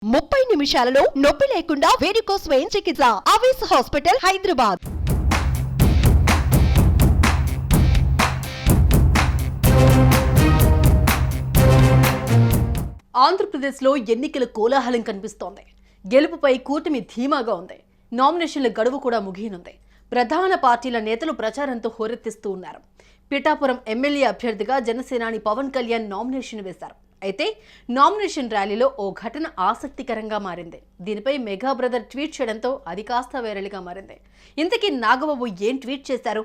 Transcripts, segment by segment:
30 నిమిషాలలో నొప్పి లేకుండా వేడికోస్ వెయిన్ చికిత్స ఆవేశ హాస్పిటల్ హైదరాబాద్. ఆంధ్రప్రదేశ్లో ఎన్నికల కోలాహలం కనిపిస్తోంది. గెలుపుపై కూటమి ధీమాగా ఉంది. నామినేషన్ల గడువు కూడా ముగియనుంది. ప్రధాన పార్టీల నేతలు ప్రచారంతో హోరెత్తిస్తూ ఉన్నారు. పిఠాపురం ఎమ్మెల్యే అభ్యర్థిగా జనసేనాని పవన్ కళ్యాణ్ నామినేషన్ వేశారు. అయితే నామినేషన్ ర్యాలీలో ఓ ఘటన ఆసక్తికరంగా మారింది. దీనిపై మెగా బ్రదర్ ట్వీట్ చేయడంతో అది కాస్త వైరల్గా మారింది. ఇంతకీ నాగబాబు ఏం ట్వీట్ చేశారు?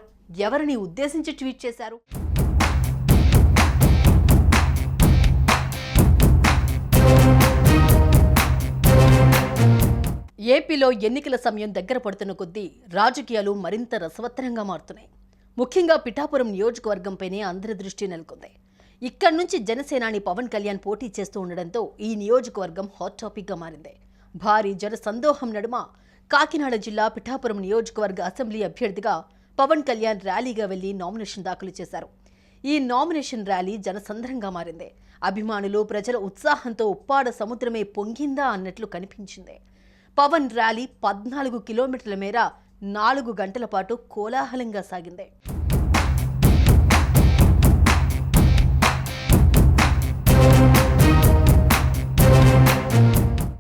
ఎవరిని ఉద్దేశించి ట్వీట్ చేశారు? ఏపీలో ఎన్నికల సమయం దగ్గర పడుతున్న కొద్దీ రాజకీయాలు మరింత రసవత్తరంగా మారుతున్నాయి. ముఖ్యంగా పిఠాపురం నియోజకవర్గంపైనే అందరి దృష్టి నెలకొంది. ఇక్కడి నుంచి జనసేనాని పవన్ కళ్యాణ్ పోటీ చేస్తూ ఉండడంతో ఈ నియోజకవర్గం హాట్ టాపిక్గా మారింది. భారీ జన సందోహం నడుమ కాకినాడ జిల్లా పిఠాపురం నియోజకవర్గ అసెంబ్లీ అభ్యర్థిగా పవన్ కళ్యాణ్ ర్యాలీగా వెళ్లి నామినేషన్ దాఖలు చేశారు. ఈ నామినేషన్ ర్యాలీ జనసంద్రంగా మారింది. అభిమానులు, ప్రజల ఉత్సాహంతో ఉప్పాడ సముద్రమే పొంగిందా అన్నట్లు కనిపించింది. పవన్ ర్యాలీ 14 కిలోమీటర్ల మేర 4 గంటల పాటు కోలాహలంగా సాగింది.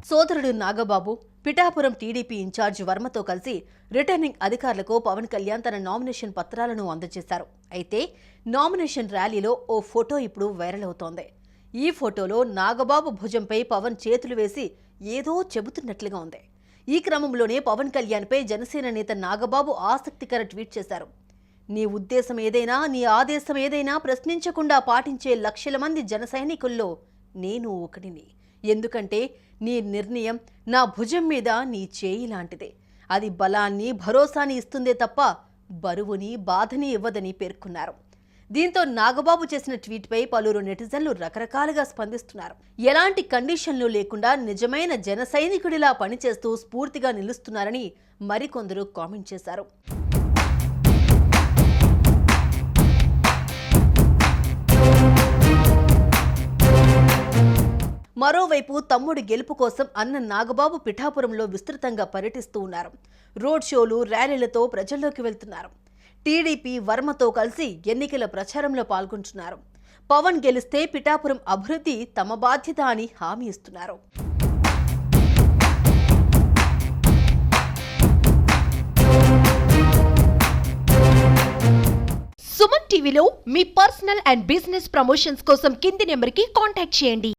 సోదరుడు నాగబాబు పిఠాపురం టీడీపీ ఇన్ఛార్జ్ వర్మతో కలిసి రిటర్నింగ్ అధికారులకు పవన్ కళ్యాణ్ తన నామినేషన్ పత్రాలను అందజేశారు. అయితే నామినేషన్ ర్యాలీలో ఓ ఫోటో ఇప్పుడు వైరల్ అవుతోంది. ఈ ఫోటోలో నాగబాబు భుజంపై పవన్ చేతులు వేసి ఏదో చెబుతున్నట్లుగా ఉంది. ఈ క్రమంలోనే పవన్ కళ్యాణ్పై జనసేన నేత నాగబాబు ఆసక్తికర ట్వీట్ చేశారు. నీ ఉద్దేశం ఏదైనా, నీ ఆదేశం ఏదైనా ప్రశ్నించకుండా పాటించే లక్షల మంది జన సైనికుల్లో నేను ఒకటిని. ఎందుకంటే నీ నిర్ణయం నా భుజం మీద నీ చేయి లాంటిదే. అది బలాన్ని, భరోసాని ఇస్తుందే తప్ప బరువుని, బాధని ఇవ్వదని పేర్కొన్నారు. దీంతో నాగబాబు చేసిన ట్వీట్పై పలువురు నెటిజన్లు రకరకాలుగా స్పందిస్తున్నారు. ఎలాంటి కండిషన్లు లేకుండా నిజమైన జన సైనికుడిలా పనిచేస్తూ స్ఫూర్తిగా నిలుస్తున్నారని మరికొందరు కామెంట్ చేశారు. మరోవైపు తమ్ముడి గెలుపు కోసం అన్న నాగబాబు పిఠాపురంలో విస్తృతంగా పర్యటిస్తూ ఉన్నారు. రోడ్ షోలు, ర్యాలీలతో ప్రజల్లోకి వెళ్తున్నారు. టీడీపీ వర్మతో కలిసి ఎన్నికల ప్రచారంలో పాల్గొంటున్నారు. పవన్ గెలిస్తే పిఠాపురం అభివృద్ధి తమ బాధ్యత అని హామీ ఇస్తున్నారు. సుమన్ టీవీలో మీ పర్సనల్ అండ్ బిజినెస్ ప్రమోషన్స్ కోసం కింది నెంబర్కి కాంటాక్ట్ చేయండి.